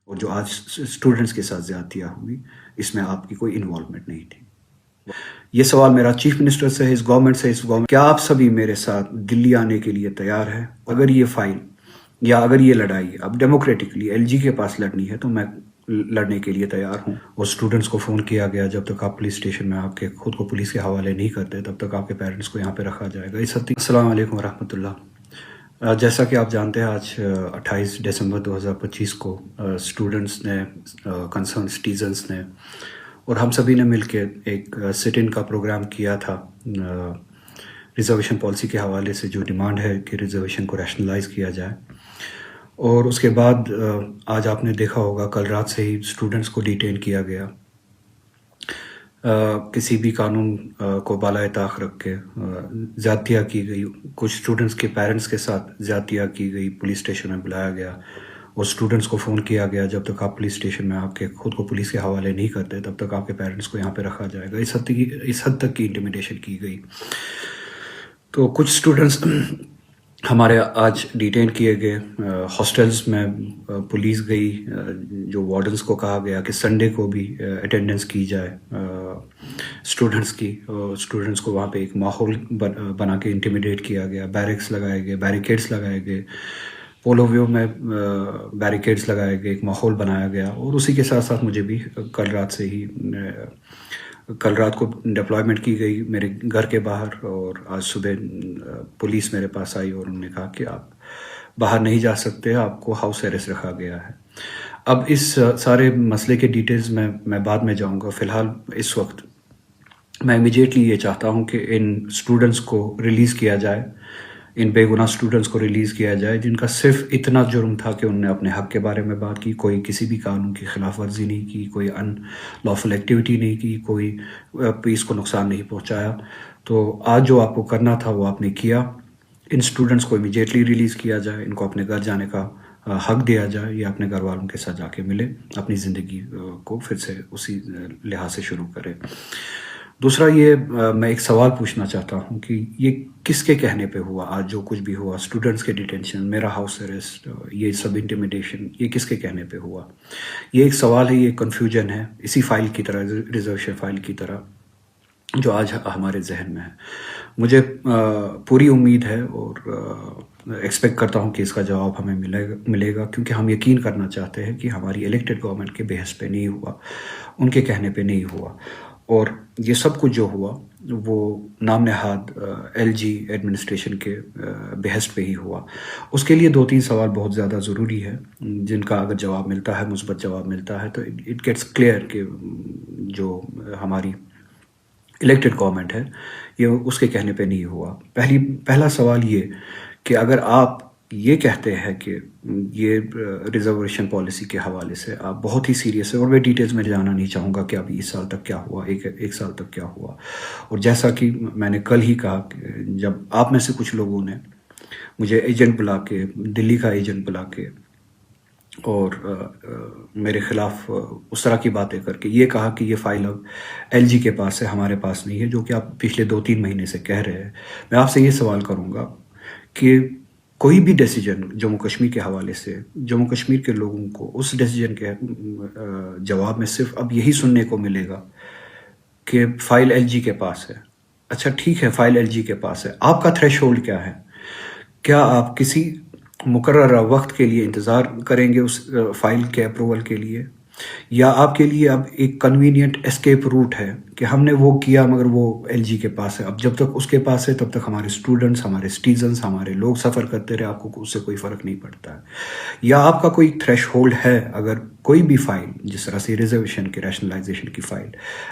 اور جو آج اسٹوڈنٹس کے ساتھ زیادتیاں ہوئی اس میں آپ کی کوئی انوالومنٹ نہیں تھی۔ یہ سوال میرا چیف منسٹر سے ہے، اس گورنمنٹ سے، کیا آپ سبھی میرے ساتھ دلی آنے کے لیے تیار ہیں؟ اگر یہ فائل یا اگر یہ لڑائی اب ڈیموکریٹکلی ایل جی کے پاس لڑنی ہے تو میں لڑنے کے لیے تیار ہوں۔ اور اسٹوڈنٹس کو فون کیا گیا جب تک آپ پولیس اسٹیشن میں آپ کے خود کو پولیس کے حوالے نہیں کرتے تب تک آپ کے پیرنٹس کو یہاں پہ رکھا جائے گا۔ السلام علیکم ورحمۃ اللہ۔ جیسا کہ آپ جانتے ہیں آج 28 دسمبر 2025 کو اسٹوڈنٹس نے، کنسرن سٹیزنس نے اور ہم سبھی نے مل کے ایک سٹ ان کا پروگرام کیا تھا ریزرویشن پالیسی کے حوالے سے، جو ڈیمانڈ ہے کہ ریزرویشن کو ریشنلائز کیا جائے۔ اور اس کے بعد آج آپ نے دیکھا ہوگا کل رات سے ہی اسٹوڈنٹس کو ڈیٹین کیا گیا، کسی بھی قانون کو بالائے طاق رکھ کے زیادتیاں کی گئی، کچھ اسٹوڈنٹس کے پیرنٹس کے ساتھ زیادتیاں کی گئی، پولیس اسٹیشن میں بلایا گیا اور اسٹوڈنٹس کو فون کیا گیا جب تک آپ پولیس اسٹیشن میں آپ کے خود کو پولیس کے حوالے نہیں کرتے تب تک آپ کے پیرنٹس کو یہاں پہ رکھا جائے گا۔ اس حد تک کی انٹیمیڈیشن کی گئی۔ تو کچھ اسٹوڈنٹس ہمارے آج ڈیٹین کیے گئے، ہاسٹلز میں پولیس گئی، جو وارڈنس کو کہا گیا کہ سنڈے کو بھی اٹینڈنس کی جائے اسٹوڈنٹس کی، اسٹوڈنٹس کو وہاں پہ ایک ماحول بنا کے انٹیمیڈیٹ کیا گیا، بیرکس لگائے گئے، بیریکیڈس لگائے گئے، پولو ویو میں بیریکیڈس لگائے گئے، ایک ماحول بنایا گیا۔ اور اسی کے ساتھ ساتھ مجھے بھی کل رات کو ڈپلائمنٹ کی گئی میرے گھر کے باہر، اور آج صبح پولیس میرے پاس آئی اور انہوں نے کہا کہ آپ باہر نہیں جا سکتے، آپ کو ہاؤس اریسٹ رکھا گیا ہے۔ اب اس سارے مسئلے کے ڈیٹیلز میں بعد میں جاؤں گا۔ فی الحال اس وقت میں امیجیٹلی یہ چاہتا ہوں کہ ان اسٹوڈنٹس کو ریلیز کیا جائے، ان بے گناہ اسٹوڈنٹس کو ریلیز کیا جائے جن کا صرف اتنا جرم تھا کہ انہوں نے اپنے حق کے بارے میں بات کی، کوئی کسی بھی قانون کی خلاف ورزی نہیں کی، کوئی ان لافل ایکٹیویٹی نہیں کی، کوئی پیس کو نقصان نہیں پہنچایا۔ تو آج جو آپ کو کرنا تھا وہ آپ نے کیا۔ ان اسٹوڈنٹس کو امیجیٹلی ریلیز کیا جائے، ان کو اپنے گھر جانے کا حق دیا جائے، یا اپنے گھر والوں کے ساتھ جا کے ملے، اپنی زندگی کو پھر سے اسی لحاظ سے شروع کرے۔ دوسرا یہ میں ایک سوال پوچھنا چاہتا ہوں کہ یہ کس کے کہنے پہ ہوا؟ آج جو کچھ بھی ہوا، اسٹوڈنٹس کے ڈیٹینشن، میرا ہاؤس اریسٹ، یہ سب انٹیمیڈیشن، یہ کس کے کہنے پہ ہوا؟ یہ ایک سوال ہے، یہ کنفیوژن ہے، اسی فائل کی طرح، ریزرویشن فائل کی طرح جو آج ہمارے ذہن میں ہے۔ مجھے پوری امید ہے اور ایکسپیکٹ کرتا ہوں کہ اس کا جواب ہمیں ملے گا، کیونکہ ہم یقین کرنا چاہتے ہیں کہ ہماری الیکٹڈ گورنمنٹ کے بحث پہ نہیں ہوا، ان کے کہنے پہ نہیں ہوا۔ اور یہ سب کچھ جو ہوا وہ نام نہاد ایل جی ایڈمنسٹریشن کے بحث پہ ہی ہوا۔ اس کے لیے 2-3 سوال بہت زیادہ ضروری ہے جن کا اگر جواب ملتا ہے، مثبت جواب ملتا ہے، تو اٹ گیٹس کلیئر کہ جو ہماری الیکٹڈ گورنمنٹ ہے یہ اس کے کہنے پہ نہیں ہوا۔ پہلا سوال یہ کہ اگر آپ یہ کہتے ہیں کہ یہ ریزرویشن پالیسی کے حوالے سے آپ بہت ہی سیریس ہے، اور میں ڈیٹیلز میں جانا نہیں چاہوں گا کہ ابھی اس سال تک کیا ہوا، ایک سال تک کیا ہوا، اور جیسا کہ میں نے کل ہی کہا کہ جب آپ میں سے کچھ لوگوں نے مجھے ایجنٹ بلا کے، دلی کا ایجنٹ بلا کے اور میرے خلاف اس طرح کی باتیں کر کے یہ کہا کہ یہ فائل اب ایل جی کے پاس ہے، ہمارے پاس نہیں ہے، جو کہ آپ پچھلے 2-3 مہینے سے کہہ رہے ہیں، میں آپ سے یہ سوال کروں گا کہ کوئی بھی ڈیسیجن جموں کشمیر کے حوالے سے، جموں کشمیر کے لوگوں کو اس ڈیسیجن کے جواب میں صرف اب یہی سننے کو ملے گا کہ فائل ایل جی کے پاس ہے۔ اچھا ٹھیک ہے، فائل ایل جی کے پاس ہے، آپ کا تھریش ہولڈ کیا ہے؟ کیا آپ کسی مقررہ وقت کے لیے انتظار کریں گے اس فائل کے اپروول کے لیے، یا آپ کے لیے اب ایک کنوینئنٹ اسکیپ روٹ ہے کہ ہم نے وہ کیا مگر وہ ایل جی کے پاس ہے، اب جب تک اس کے پاس ہے تب تک ہمارے اسٹوڈنٹس، ہمارے سٹیزنز، ہمارے لوگ سفر کرتے رہے، آپ کو اس سے کوئی فرق نہیں پڑتا ہے؟ یا آپ کا کوئی تھریش ہولڈ ہے، اگر کوئی بھی فائل جس طرح سے ریزرویشن کے ریشنلائزیشن کی فائل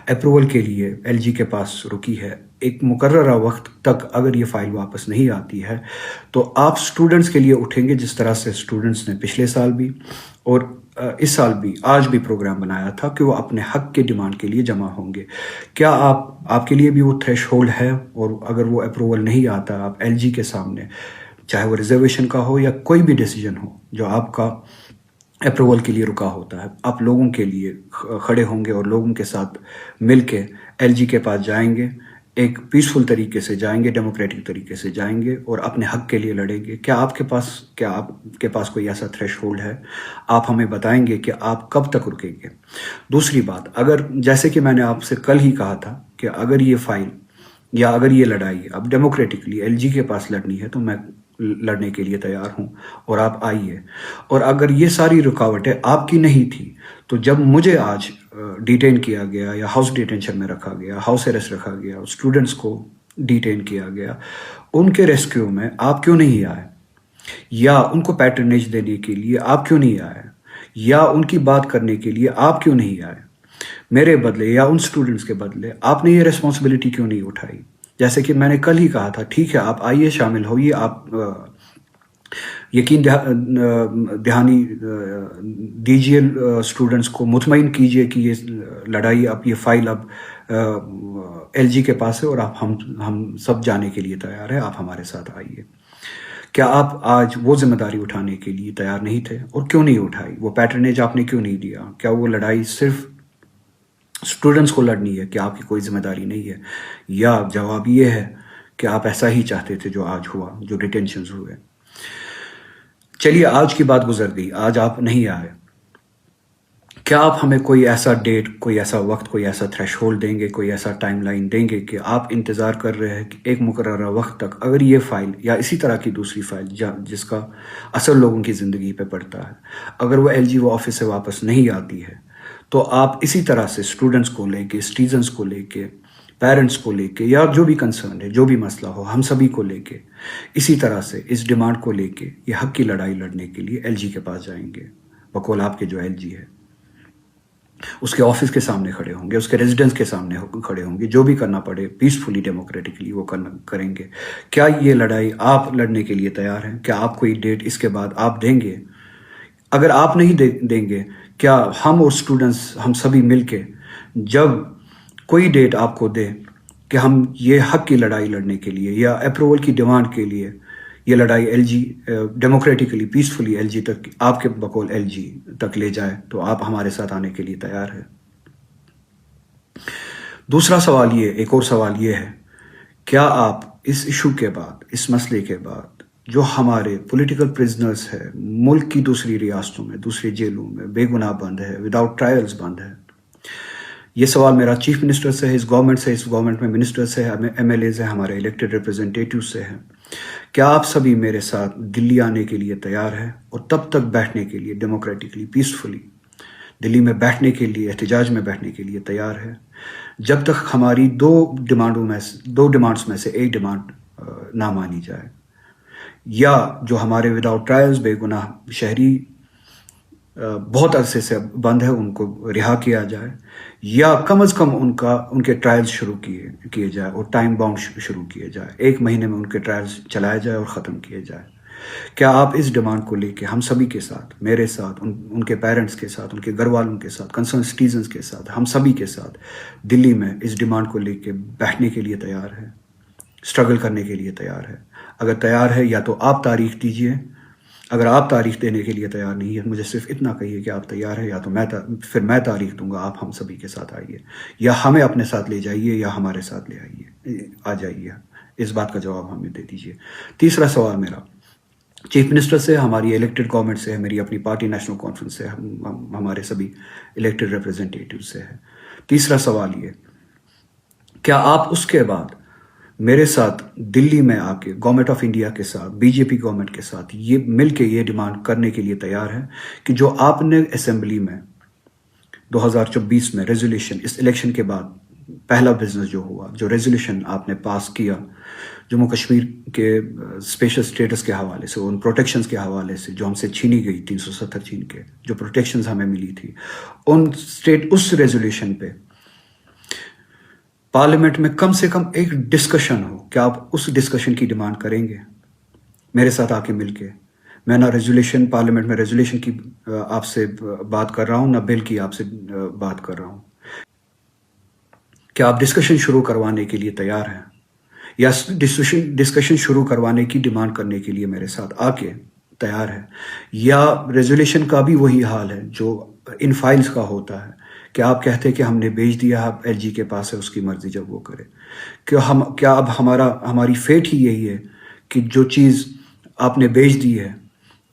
اپروول کے لیے ایل جی کے پاس رکی ہے، ایک مقررہ وقت تک اگر یہ فائل واپس نہیں آتی ہے تو آپ اسٹوڈنٹس کے لیے اٹھیں گے جس طرح سے اسٹوڈنٹس نے پچھلے سال بھی اور اس سال بھی، آج بھی پروگرام بنایا تھا کہ وہ اپنے حق کے ڈیمانڈ کے لیے جمع ہوں گے؟ کیا آپ کے لیے بھی وہ تھریش ہولڈ ہے؟ اور اگر وہ اپروول نہیں آتا، آپ ایل جی کے سامنے، چاہے وہ ریزرویشن کا ہو یا کوئی بھی ڈیسیجن ہو جو آپ کا اپروول کے لیے رکا ہوتا ہے، آپ لوگوں کے لیے کھڑے ہوں گے اور لوگوں کے ساتھ مل کے ایل جی کے پاس جائیں گے، ایک پیسفل طریقے سے جائیں گے، ڈیموکریٹک طریقے سے جائیں گے اور اپنے حق کے لیے لڑیں گے. کیا آپ کے پاس کوئی ایسا تھریش ہولڈ ہے؟ آپ ہمیں بتائیں گے کہ آپ کب تک رکیں گے. دوسری بات، اگر جیسے کہ میں نے آپ سے کل ہی کہا تھا کہ اگر یہ فائل یا اگر یہ لڑائی اب ڈیموکریٹکلی ایل جی کے پاس لڑنی ہے تو میں لڑنے کے لیے تیار ہوں اور آپ آئیے. اور اگر یہ ساری رکاوٹیں آپ کی نہیں تھی تو جب مجھے آج ڈیٹین کیا گیا یا ہاؤس ڈیٹینشن میں رکھا گیا، ہاؤس اریسٹ رکھا گیا، اسٹوڈنٹس کو ڈیٹین کیا گیا، ان کے ریسکیو میں آپ کیوں نہیں آئے؟ یا ان کو پیٹرنیج دینے کے لیے آپ کیوں نہیں آئے؟ یا ان کی بات کرنے کے لیے آپ کیوں نہیں آئے؟ میرے بدلے یا ان اسٹوڈنٹس کے بدلے آپ نے یہ ریسپانسبلٹی کیوں نہیں اٹھائی؟ جیسے کہ میں نے کل ہی کہا تھا، ٹھیک ہے آپ آئیے، شامل ہوئیے، آپ یقین دہانی دیجیے اسٹوڈنٹس کو، مطمئن کیجیے کہ یہ لڑائی اب، یہ فائل اب ایل جی کے پاس ہے اور آپ ہم سب جانے کے لیے تیار ہیں، آپ ہمارے ساتھ آئیے. کیا آپ آج وہ ذمہ داری اٹھانے کے لیے تیار نہیں تھے؟ اور کیوں نہیں اٹھائی؟ وہ پیٹرنیج آپ نے کیوں نہیں دیا؟ کیا وہ لڑائی صرف اسٹوڈنٹس کو لڑنی ہے کہ آپ کی کوئی ذمہ داری نہیں ہے؟ یا جواب یہ ہے کہ آپ ایسا ہی چاہتے تھے جو آج ہوا، جو ڈیٹینشنز ہوئے؟ چلیے آج کی بات گزر گئی، آج آپ نہیں آئے. کیا آپ ہمیں کوئی ایسا ڈیٹ، کوئی ایسا وقت، کوئی ایسا تھریش ہولڈ دیں گے، کوئی ایسا ٹائم لائن دیں گے کہ آپ انتظار کر رہے ہیں کہ ایک مقررہ وقت تک اگر یہ فائل یا اسی طرح کی دوسری فائل جس کا اثر لوگوں کی زندگی پہ پڑتا ہے، اگر وہ ایل جی وہ آفس سے واپس نہیں آتی ہے تو آپ اسی طرح سے اسٹوڈنٹس کو لے کے، سٹیزنس کو لے کے، پیرنٹس کو لے کے، یا جو بھی کنسرن ہے، جو بھی مسئلہ ہو، ہم سبھی کو لے کے اسی طرح سے اس ڈیمانڈ کو لے کے یہ حق کی لڑائی لڑنے کے لیے ایل جی کے پاس جائیں گے. بقول آپ کے جو ایل جی ہے اس کے آفس کے سامنے کھڑے ہوں گے، اس کے ریزیڈنس کے سامنے کھڑے ہوں گے، جو بھی کرنا پڑے پیسفلی، ڈیموکریٹکلی وہ کریں گے. کیا یہ لڑائی آپ لڑنے کے لیے تیار ہیں؟ کیا آپ کوئی ڈیٹ اس کے بعد آپ دیں گے؟ اگر آپ نہیں دیں گے، کیا ہم اور اسٹوڈنٹس، ہم سبھی مل کے جب کوئی ڈیٹ آپ کو دے کہ ہم یہ حق کی لڑائی لڑنے کے لیے یا اپروول کی ڈیمانڈ کے لیے یہ لڑائی L G democratically, peacefully L G تک، آپ کے بقول ایل جی تک لے جائے، تو آپ ہمارے ساتھ آنے کے لیے تیار ہے؟ دوسرا سوال یہ، ایک اور سوال یہ ہے، کیا آپ اس ایشو کے بعد، اس مسئلے کے بعد، جو ہمارے پولیٹیکل پرزنرز ہے ملک کی دوسری ریاستوں میں، دوسری جیلوں میں بے گناہ بند ہے، وداؤٹ ٹرائلز بند ہے؟ یہ سوال میرا چیف منسٹر سے ہے، اس گورنمنٹ میں منسٹر سے ہے، ایم ایل ایز ہیں، ہمارے الیکٹڈ ریپرزنٹیٹیو سے ہے. کیا آپ سبھی میرے ساتھ دلی آنے کے لیے تیار ہیں اور تب تک بیٹھنے کے لیے ڈیموکریٹکلی، پیسفلی دلی میں بیٹھنے کے لیے، احتجاج میں بیٹھنے کے لیے تیار ہے جب تک ہماری دو ڈیمانڈس میں سے ایک ڈیمانڈ نہ مانی جائے، یا جو ہمارے وداؤٹ ٹرائلز بے گناہ شہری بہت عرصے سے بند ہے ان کو رہا کیا جائے، یا کم از کم ان کے ٹرائلز شروع کیے جائے اور ٹائم باؤنڈ شروع کیے جائے، 1 مہینے میں ان کے ٹرائلز چلائے جائے اور ختم کیے جائے. کیا آپ اس ڈیمانڈ کو لے کے ہم سبھی کے ساتھ، میرے ساتھ، ان کے پیرنٹس کے ساتھ، ان کے گھر والوں کے ساتھ، کنسرن سٹیزنز کے ساتھ، ہم سبھی کے ساتھ دلی میں اس ڈیمانڈ کو لے کے بیٹھنے کے لیے تیار ہے، اسٹرگل کرنے کے لیے تیار ہے؟ اگر تیار ہے یا تو آپ تاریخ دیجئے، اگر آپ تاریخ دینے کے لیے تیار نہیں ہے، مجھے صرف اتنا کہیے کہ آپ تیار ہے، یا تو پھر میں تاریخ دوں گا، آپ ہم سبھی کے ساتھ آئیے، یا ہمیں اپنے ساتھ لے جائیے، یا ہمارے ساتھ لے آ جائیے. اس بات کا جواب ہمیں دے دیجیے. تیسرا سوال میرا چیف منسٹر سے، ہماری الیکٹڈ گورنمنٹ سے ہے، میری اپنی پارٹی نیشنل کانفرنس سے، ہمارے سبھی الیکٹڈ ریپرزنٹیٹیو سے ہے. تیسرا سوال یہ، کیا آپ اس کے بعد میرے ساتھ دلی میں آ کے گورنمنٹ آف انڈیا کے ساتھ، بی جے پی گورنمنٹ کے ساتھ یہ مل کے یہ ڈیمانڈ کرنے کے لیے تیار ہے کہ جو آپ نے اسمبلی میں 2024 میں ریزولوشن، اس الیکشن کے بعد پہلا بزنس جو ہوا، جو ریزولوشن آپ نے پاس کیا جموں کشمیر کے اسپیشل اسٹیٹس کے حوالے سے، ان پروٹیکشنز کے حوالے سے جو ہم سے چھینی گئی، 370 چھین کے جو پروٹیکشنز ہمیں ملی تھی، اس ریزولوشن پہ پارلیمنٹ میں کم سے کم ایک ڈسکشن ہو. کیا آپ اس ڈسکشن کی ڈیمانڈ کریں گے میرے ساتھ آ کے مل کے؟ میں نہ ریزولوشن، پارلیمنٹ میں ریزولوشن کی آپ سے بات کر رہا ہوں، نہ بل کی آپ سے بات کر رہا ہوں. کیا آپ ڈسکشن شروع کروانے کے لیے تیار ہیں، یا ڈسکشن شروع کروانے کی ڈیمانڈ کرنے کے لیے میرے ساتھ آ کے تیار ہے، یا ریزولوشن کا بھی وہی حال ہے جو ان فائلز کا ہوتا ہے کہ آپ کہتے کہ ہم نے بیچ دیا، اب ایل جی کے پاس ہے، اس کی مرضی جب وہ کرے. کیا اب ہماری فیٹ ہی یہی ہے کہ جو چیز آپ نے بیچ دی ہے،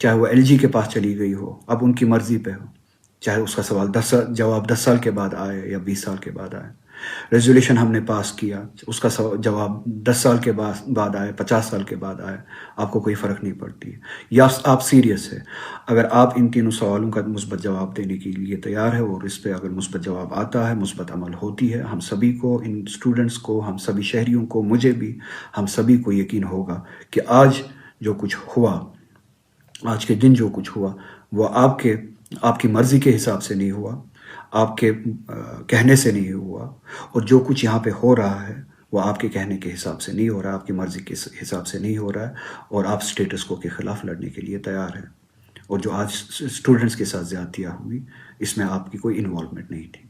چاہے وہ ایل جی کے پاس چلی گئی ہو، اب ان کی مرضی پہ ہو، چاہے اس کا جواب 10 سال کے بعد آئے یا 20 سال کے بعد آئے. ریزولیوشن ہم نے پاس کیا، اس کا جواب 10 سال کے بعد آئے، 50 سال کے بعد آئے، آپ کو کوئی فرق نہیں پڑتی ہے. یا آپ سیریس ہے؟ اگر آپ ان تینوں سوالوں کا مثبت جواب دینے کے لیے تیار ہے، اور اس پہ اگر مثبت جواب آتا ہے، مثبت عمل ہوتی ہے، ہم سبھی کو، ان اسٹوڈنٹس کو، ہم سبھی شہریوں کو، مجھے بھی، ہم سبھی کو یقین ہوگا کہ آج جو کچھ ہوا، آج کے دن جو کچھ ہوا، وہ آپ کی مرضی کے حساب سے نہیں ہوا، آپ کے کہنے سے نہیں ہوا، اور جو کچھ یہاں پہ ہو رہا ہے وہ آپ کے کہنے کے حساب سے نہیں ہو رہا، آپ کی مرضی کے حساب سے نہیں ہو رہا ہے، اور آپ اسٹیٹس کو کے خلاف لڑنے کے لیے تیار ہیں. اور جو آج اسٹوڈنٹس کے ساتھ زیادتیاں ہوئی، اس میں آپ کی کوئی انوالومنٹ نہیں تھی.